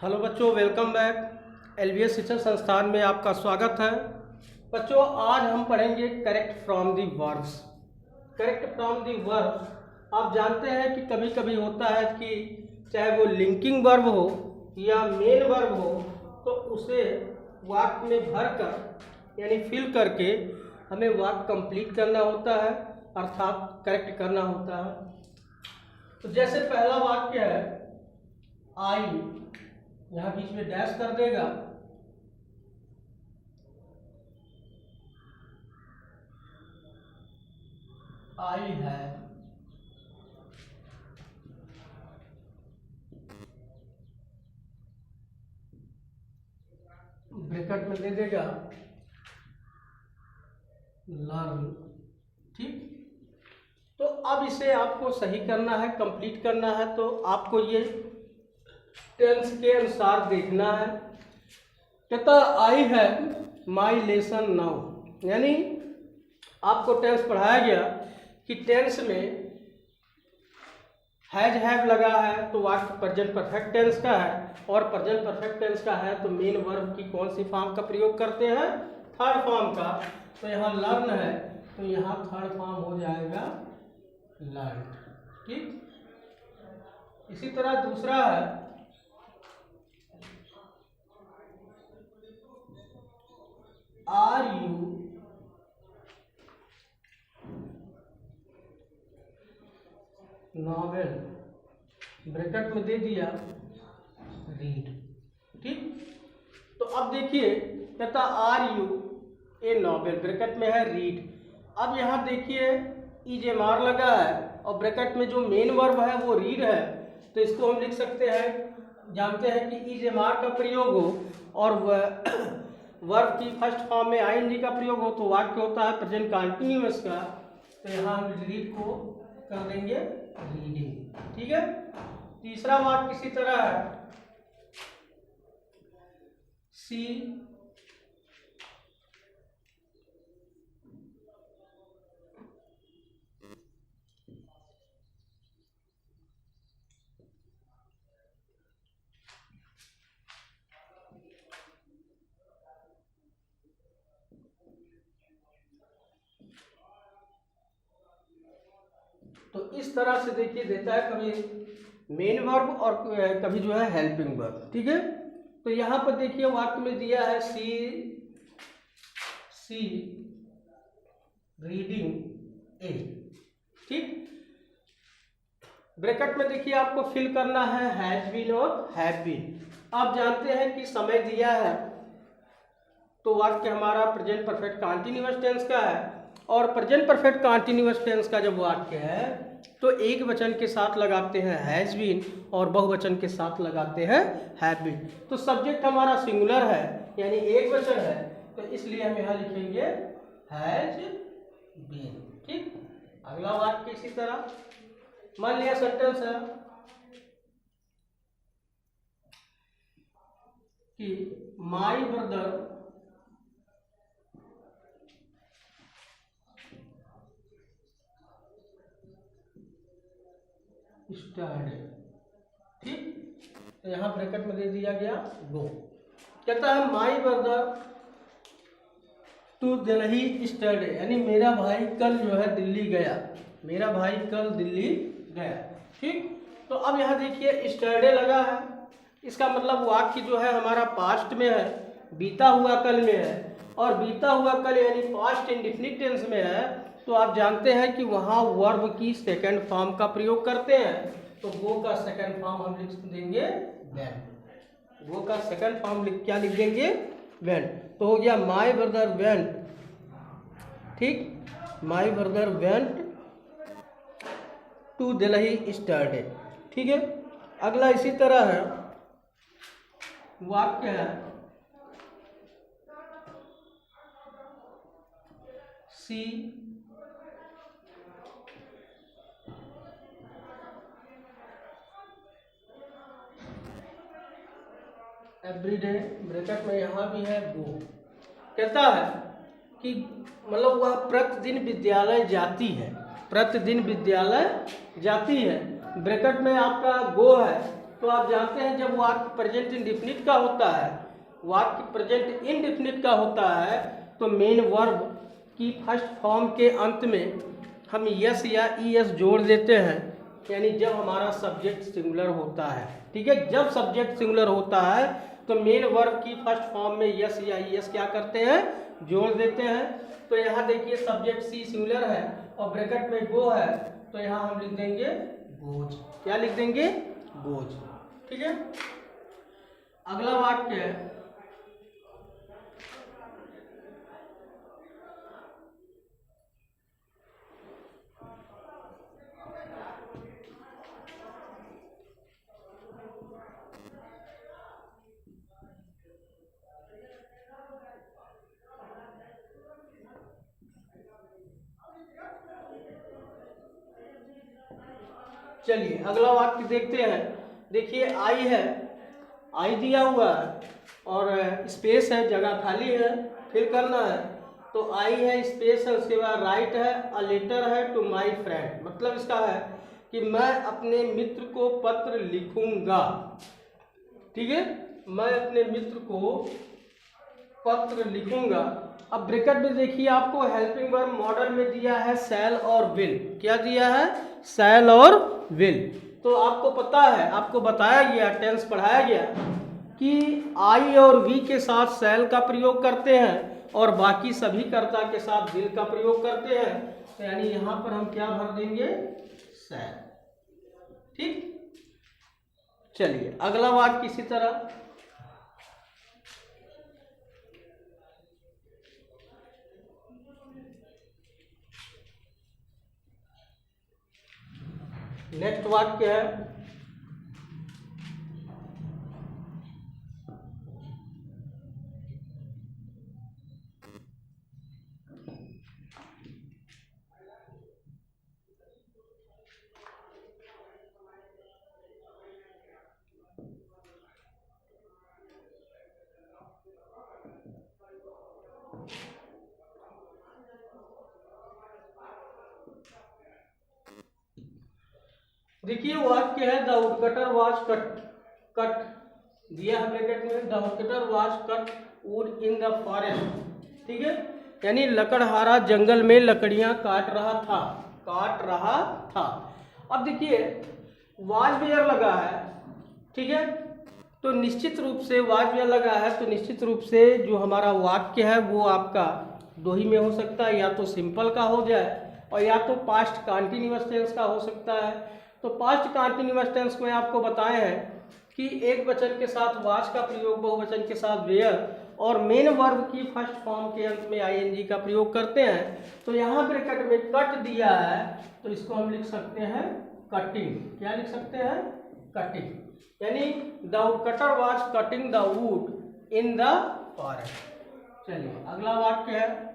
Hello बच्चों, welcome back. LBS शिक्षण संस्थान में आपका स्वागत है। बच्चों, आज हम पढ़ेंगे correct from the verbs. Correct from the verbs, आप जानते हैं कि कभी कभी होता है कि चाहे वो लिंकिंग वर्ब हो या मेन वर्ब हो, तो उसे वाक्य में भर कर यानी फिल करके हमें वाक्य कंप्लीट करना होता है, अर्थात करेक्ट करना होता है। तो जैसे पहला वाक्य है आई, यहाँ बीच में डैश कर देगा। आई है, ब्रैकेट में दे देगा लर्न। ठीक, तो अब इसे आपको सही करना है, कंप्लीट करना है, तो आपको ये टेंस के अनुसार देखना है। कहता आई है माई लेसन नाउ, यानी आपको टेंस पढ़ाया गया कि टेंस में हैज हैव लगा है तो वाक्य प्रेजेंट परफेक्ट टेंस का है, और प्रेजेंट परफेक्ट टेंस का है तो मेन वर्ब की कौन सी फॉर्म का प्रयोग करते हैं? थर्ड फॉर्म का। तो यहाँ लर्न है तो यहाँ थर्ड फॉर्म हो जाएगा लर्न। ठीक, इसी तरह दूसरा है आर यू नॉवेल, ब्रैकेट में दे दिया रीड। ठीक, तो अब देखिए कहता are you a novel, bracket में है रीड। अब यहाँ देखिए इजेमार लगा है और ब्रैकेट में जो मेन वर्ब है वो रीड है, तो इसको हम लिख सकते हैं, जानते हैं कि इजेमार का प्रयोग हो और वर्ब की फर्स्ट फॉर्म में आईएनजी का प्रयोग हो तो वाक्य होता है प्रेजेंट कंटिन्यूअस का। तो यहाँ हम रीड को कर देंगे रीडिंग। ठीक है, तीसरा वाक्य इसी तरह है सी तो इस तरह से देखिए देता है कभी मेन वर्ब और कभी जो है हेल्पिंग वर्ब। ठीक है, तो यहाँ पर देखिए वाक्य में दिया है सी रीडिंग ए। ठीक, ब्रैकेट में देखिए आपको फिल करना है हैज बीन और हैव बीन। आप जानते हैं कि समय दिया है तो वाक्य हमारा प्रेजेंट परफेक्ट कंटीन्यूअस टेंस का है, और प्रेजेंट परफेक्ट कंटीन्यूअस टेंस का जब वाक्य है तो एक वचन के साथ लगाते हैं हैज बीन और बहुवचन के साथ लगाते हैं हैव बीन। तो सब्जेक्ट हमारा सिंगुलर है यानी एक वचन है, तो इसलिए हम यहाँ लिखेंगे हैज बीन। ठीक, अगला वाक्य इसी तरह, मान लिया सेंटेंस है कि माई ब्रदर स्टडी। ठीक, तो यहाँ ब्रैकेट में दे दिया गया गो। कहता है my brother to Delhi study, यानी मेरा भाई कल जो है दिल्ली गया, मेरा भाई कल दिल्ली गया। ठीक, तो अब यहाँ देखिए स्टडी लगा है, इसका मतलब वाक्य जो है हमारा पास्ट में है, बीता हुआ कल में है, और बीता हुआ कल यानी पास्ट इंडेफिनिट टेंस में है, तो आप जानते हैं कि वहाँ वर्ब की सेकंड फॉर्म का प्रयोग करते हैं। तो वो का सेकंड फॉर्म हम लिख देंगे व्हेन। वो का सेकंड फॉर्म क्या लिख देंगे? व्हेन। तो हो गया माई ब्रदर वेंट। ठीक, my brother went to Delhi study. ठीक है, अगला इसी तरह है, वाक्य है सी एवरीडे, ब्रैकेट में यहाँ भी है गो। कहता है कि मतलब वह प्रतिदिन विद्यालय जाती है, प्रतिदिन विद्यालय जाती है, ब्रैकेट में आपका गो है, तो आप जानते हैं जब वाक्य प्रेजेंट इंडेफिनिट का होता है, वाक्य प्रेजेंट इंडेफिनिट का होता है, तो मेन वर्ब की फर्स्ट फॉर्म के अंत में हम यस या ईएस जोड़ देते हैं, यानी जब हमारा सब्जेक्ट सिंगुलर होता है। ठीक है, जब सब्जेक्ट सिंगुलर होता है तो मेन वर्ब की फर्स्ट फॉर्म में यस या ईएस क्या करते हैं, जोड़ देते हैं। तो यहाँ देखिए सब्जेक्ट सी सिंगुलर है और ब्रैकेट में गो है, तो यहाँ हम लिख देंगे गोज। क्या लिख देंगे, गोज। ठीक है, अगला वाक्य है, चलिए अगला वाक्य देखते हैं। देखिए आई है, आई दिया हुआ है और स्पेस है, जगह खाली है, फिल करना है। तो आई है, स्पेस है, उसके बाद राइट है, अ लेटर है टू माय फ्रेंड। मतलब इसका है कि मैं अपने मित्र को पत्र लिखूंगा। ठीक है, मैं अपने मित्र को पत्र लिखूंगा। अब ब्रैकेट में देखिए आपको हेल्पिंग वर्ब मॉडल में दिया है शैल और विल। क्या दिया है, शैल और विल। तो आपको पता है, आपको बताया गया, टेंस पढ़ाया गया कि आई और वी के साथ शैल का प्रयोग करते हैं और बाकी सभी कर्ता के साथ विल का प्रयोग करते हैं। तो यानी यहाँ पर हम क्या भर देंगे, शैल। ठीक, चलिए अगला वाक्य इसी तरह। नेक्स्ट वाक्य है, देखिए वाक्य है the woodcutter was cut, cut दिया है ब्रैकेट में, the woodcutter was cut would in the forest. ठीक है, यानी लकड़हारा जंगल में लकड़ियां काट रहा था, काट रहा था। अब देखिए वाज वेयर लगा है। ठीक है, तो निश्चित रूप से वाज वेयर लगा है, तो निश्चित रूप से जो हमारा वाक्य है वो आपका दो ही में हो सकता है, या तो सिंपल का हो जाए और या तो पास्ट कंटीन्यूअस टेंस का हो सकता है। तो पास्ट कंटीन्यूअस टेंस में आपको बताए हैं कि एक वचन के साथ वाज का प्रयोग बहुवचन के साथ वेयर और मेन वर्ब की फर्स्ट फॉर्म के अंत में आईएनजी का प्रयोग करते हैं। तो यहाँ ब्रैकेट में कट दिया है, तो इसको हम लिख सकते हैं कटिंग। क्या लिख सकते हैं, कटिंग। यानी the cutter was cutting the would in the forest. चलिए अगला वाक्य है,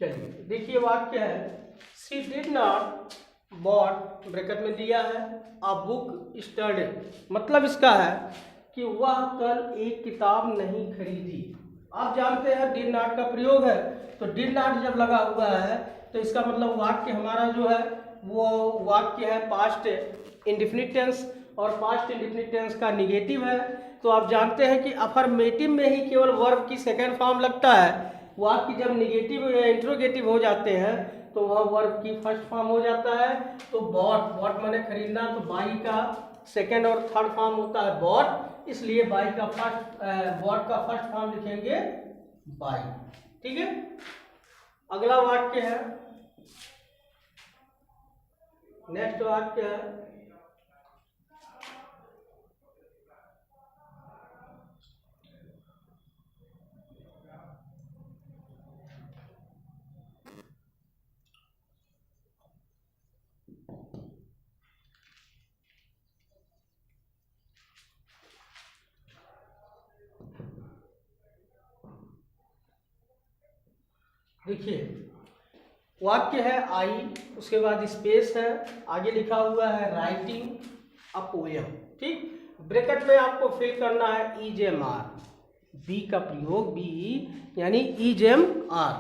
चलिए देखिए वाक्य है she did not bought, bracket में दिया है, अ बुक स्टडी। मतलब इसका है कि वह कल एक किताब नहीं खरीदी। आप जानते हैं डिड नॉट का प्रयोग है, तो डिड नॉट जब लगा हुआ है तो इसका मतलब वाक्य हमारा जो है वो वाक्य है पास्ट इंडेफिनिट टेंस, और पास्ट इंडेफिनिट टेंस का निगेटिव है। तो आप जानते हैं कि अफर्मेटिव में ही केवल वर्ब की सेकेंड फॉर्म लगता है। वाक्य जब निगेटिव या इंट्रोगेटिव हो जाते हैं तो वह वर्ब की फर्स्ट फॉर्म हो जाता है। तो बॉट, बॉट माने खरीदना, तो बाई का सेकेंड और थर्ड फॉर्म होता है बॉट, इसलिए बाई का फर्स्ट, बॉट का फर्स्ट फॉर्म लिखेंगे बाई। ठीक है, अगला वाक्य है, नेक्स्ट वाक्य है, देखिए वाक्य है आई, उसके बाद स्पेस है, आगे लिखा हुआ है राइटिंग अ पोयम। ठीक, ब्रैकेट में आपको फिल करना है इजेम आर, बी का प्रयोग, बी यानी इजेम आर।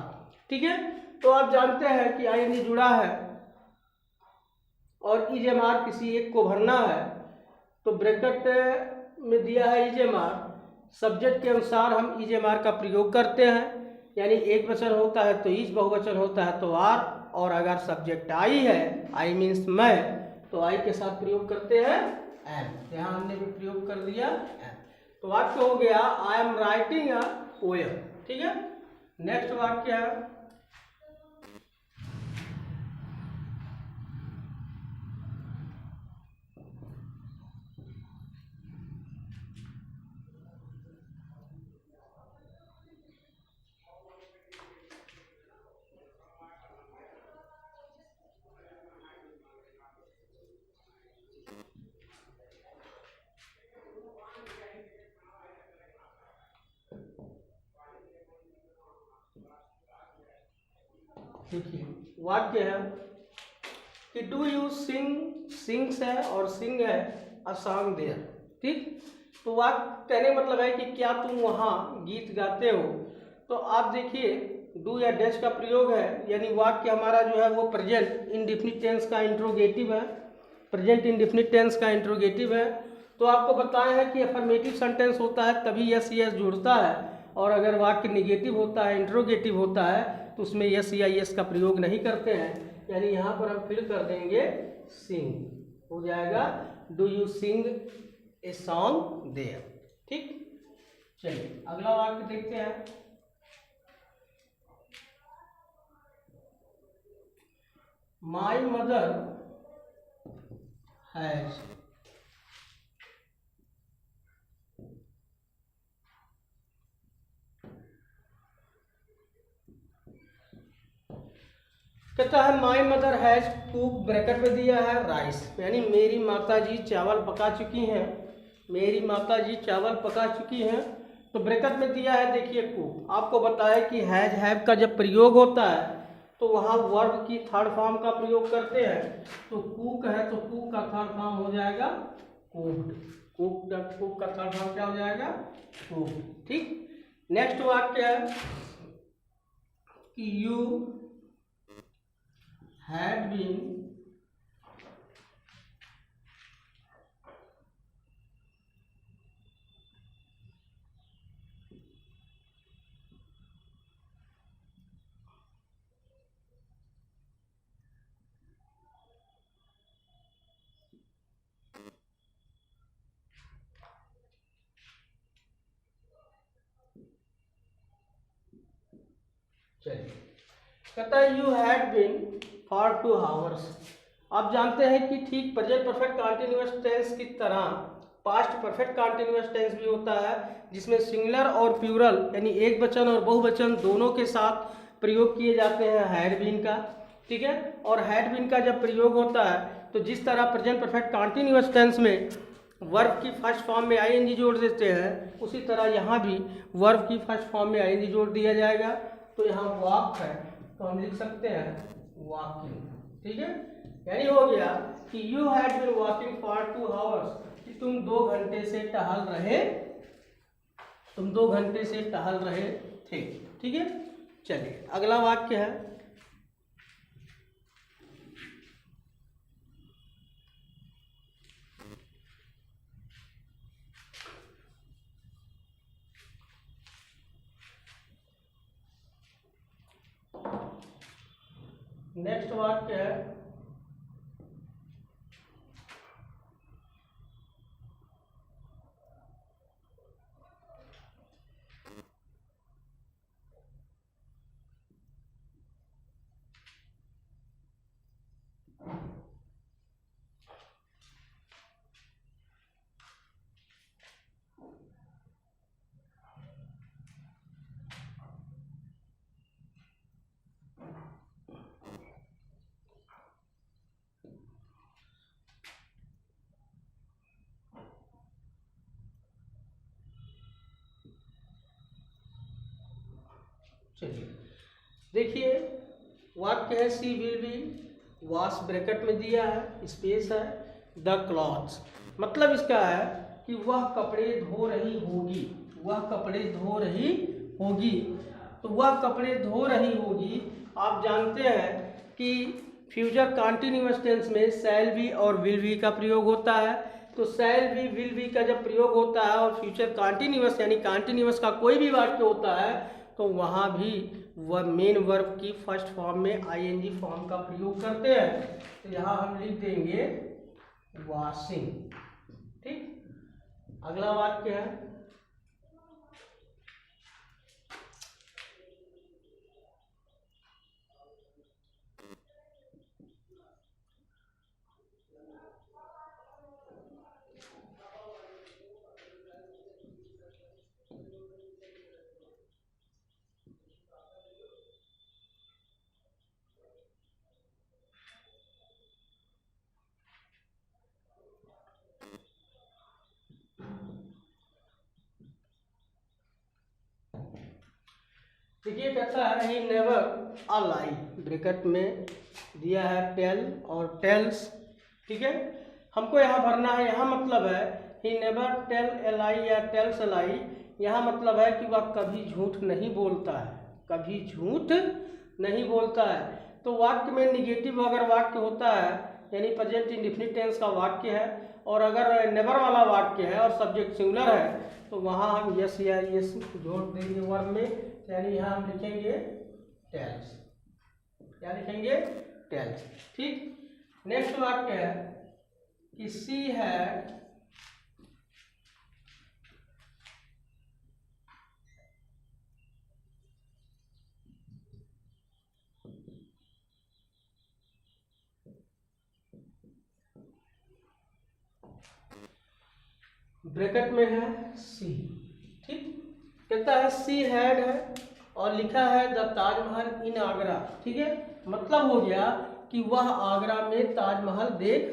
ठीक है, तो आप जानते हैं कि आई जुड़ा है और इजेम आर किसी एक को भरना है, तो ब्रैकेट में दिया है इजेम आर, सब्जेक्ट के अनुसार हम इजेम आर का प्रयोग करते हैं, यानी एक वचन होता है तो इज, बहुवचन होता है तो आर, और अगर सब्जेक्ट आई है, आई मीन्स मैं, तो आई के साथ प्रयोग करते हैं एम। यहाँ हमने भी प्रयोग कर दिया एम, तो वाक्य हो गया I am writing a poem. ठीक है, नेक्स्ट वाक्य है देखिए वाक्य है कि डू यू सिंग, सिंग्स है और सिंग है अ सॉन्ग देयर। ठीक, तो वाक्य कहने मतलब है कि क्या तुम वहाँ गीत गाते हो। तो आप देखिए डू या डैश का प्रयोग है, यानी वाक्य हमारा जो है वो प्रेजेंट इंडेफिनिट टेंस का इंट्रोगेटिव है, प्रेजेंट इंडेफिनिट टेंस का इंट्रोगेटिव है। तो आपको बताया है कि अफर्मेटिव सेंटेंस होता है तभी यस यस जुड़ता है, और अगर वाक्य निगेटिव होता है, इंट्रोगेटिव होता है, तो उसमें यस या यस का प्रयोग नहीं करते हैं। यानी यहाँ पर हम फिल कर देंगे सिंग, हो जाएगा do you sing a song there. ठीक, चलिए अगला वाक्य देखते हैं। माई मदर हैज, कहता है my mother has cook, bracket में दिया है राइस, यानी मेरी माताजी चावल पका चुकी हैं, मेरी माताजी चावल पका चुकी हैं। तो ब्रैकेट में दिया है देखिए कुक। आपको बताया कि हैज हैव का जब प्रयोग होता है तो वहाँ वर्ब की थर्ड फॉर्म का प्रयोग करते हैं। तो कुक है तो कुक का थर्ड फॉर्म हो जाएगा कुक्ड, कुक का थर्ड फॉर्म क्या हो जाएगा, कुक। ठीक, नेक्स्ट वाक्य है कि यू had been चलिए कहता है you had been for 2 hours. आप जानते हैं कि ठीक प्रेजेंट परफेक्ट कॉन्टिन्यूअस टेंस की तरह पास्ट परफेक्ट कॉन्टिन्यूअस टेंस भी होता है, जिसमें सिंगुलर और प्लूरल यानी एक वचन और बहुवचन दोनों के साथ प्रयोग किए जाते हैं हैड बीन का। ठीक है, और हैड बीन का जब प्रयोग होता है तो जिस तरह प्रेजेंट परफेक्ट कॉन्टिन्यूअस टेंस में वर्ब की फर्स्ट फॉर्म में आईएनजी जोड़ देते हैं, उसी तरह यहाँ भी वर्ब की फर्स्ट फॉर्म में आईएनजी जोड़ दिया जाएगा। तो यहाँ वॉक है तो हम लिख सकते हैं वॉकिंग। ठीक है, यानी हो गया कि you had been walking for 2 hours, कि तुम 2 घंटे से टहल रहे, तुम 2 घंटे से टहल रहे थे। ठीक है, चलिए अगला वाक्य है नेक्स्ट वाक्य है चलिए देखिए वाक्य है सी विल बी वॉश ब्रैकेट में दिया है, स्पेस है, द क्लॉथ्स, मतलब इसका है कि वह कपड़े धो रही होगी, वह कपड़े धो रही होगी। तो वह कपड़े धो रही होगी, आप जानते हैं कि फ्यूचर कंटीन्यूअस टेंस में शैल बी और विल बी का प्रयोग होता है। तो शैल बी विल बी का जब प्रयोग होता है और फ्यूचर कंटीन्यूअस यानी कंटीन्यूअस का कोई भी वाक्य होता है तो वहाँ भी वह मेन वर्ब की फर्स्ट फॉर्म में आईएनजी फॉर्म का प्रयोग करते हैं। तो यहाँ हम लिख देंगे वॉशिंग। ठीक, अगला वाक्य है देखिए कहता है he never a lie, bracket में दिया है टेल और टेल्स। ठीक है, हमको यहाँ भरना है, यहाँ मतलब है ही नेवर टेल ए लाई या टेल्स ए लाई, यहाँ मतलब है कि वह कभी झूठ नहीं बोलता है, कभी झूठ नहीं बोलता है। तो वाक्य में निगेटिव अगर वाक्य होता है यानी प्रेजेंट इंडेफिनिट टेंस का वाक्य है और अगर नेवर वाला वाक्य है और सब्जेक्ट सिंगुलर है तो वहाँ हम यस या यस जोड़ देंगे वर्ब में, यानी यहाँ हम लिखेंगे टेल्स। क्या लिखेंगे? टेल्स। ठीक, नेक्स्ट वाक्य है कि सी हैड ब्रैकेट में है सी। ठीक, कहता है सी हैड है और लिखा है द ताजमहल इन आगरा। ठीक है, मतलब हो गया कि वह आगरा में ताजमहल देख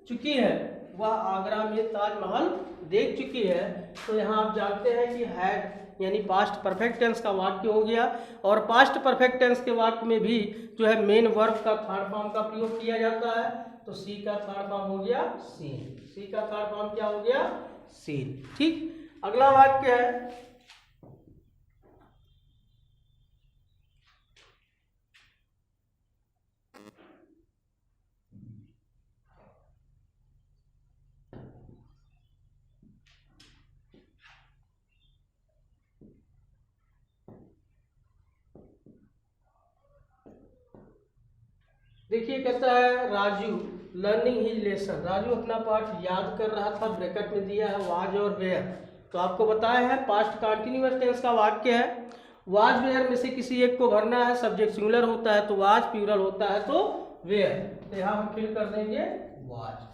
चुकी है, वह आगरा में ताजमहल देख चुकी है। तो यहाँ आप जानते हैं कि हैड यानी पास्ट परफेक्ट टेंस का वाक्य हो गया और पास्ट परफेक्ट टेंस के वाक्य में भी जो है मेन वर्ब का थर्ड फॉर्म का प्रयोग किया जाता है। तो सी का थर्ड फॉर्म हो गया सीन, सी का थर्ड फॉर्म क्या हो गया? सीन। ठीक, अगला वाक्य है देखिए कहता है Raju learning his lesson, Raju अपना पाठ याद कर रहा था, ब्रैकेट में दिया है वाज और वेयर। तो आपको बताया है पास्ट कंटीन्यूअस टेंस का वाक्य है, वाज वेयर में से किसी एक को भरना है, सब्जेक्ट सिंगुलर होता है तो वाज, प्लूरल होता है तो वेयर। तो यहाँ हम फिल कर देंगे वाज।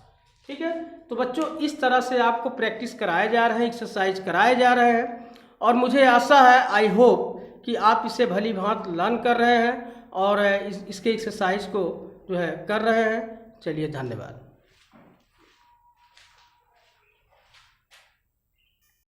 ठीक है, तो बच्चों इस तरह से आपको प्रैक्टिस कराए जा रहे हैं, एक्सरसाइज कराए जा रहे हैं और मुझे आशा है, आई होप कि आप इसे भली भांति लर्न कर रहे हैं और इसके एक्सरसाइज को जो है कर रहे हैं। चलिए धन्यवाद।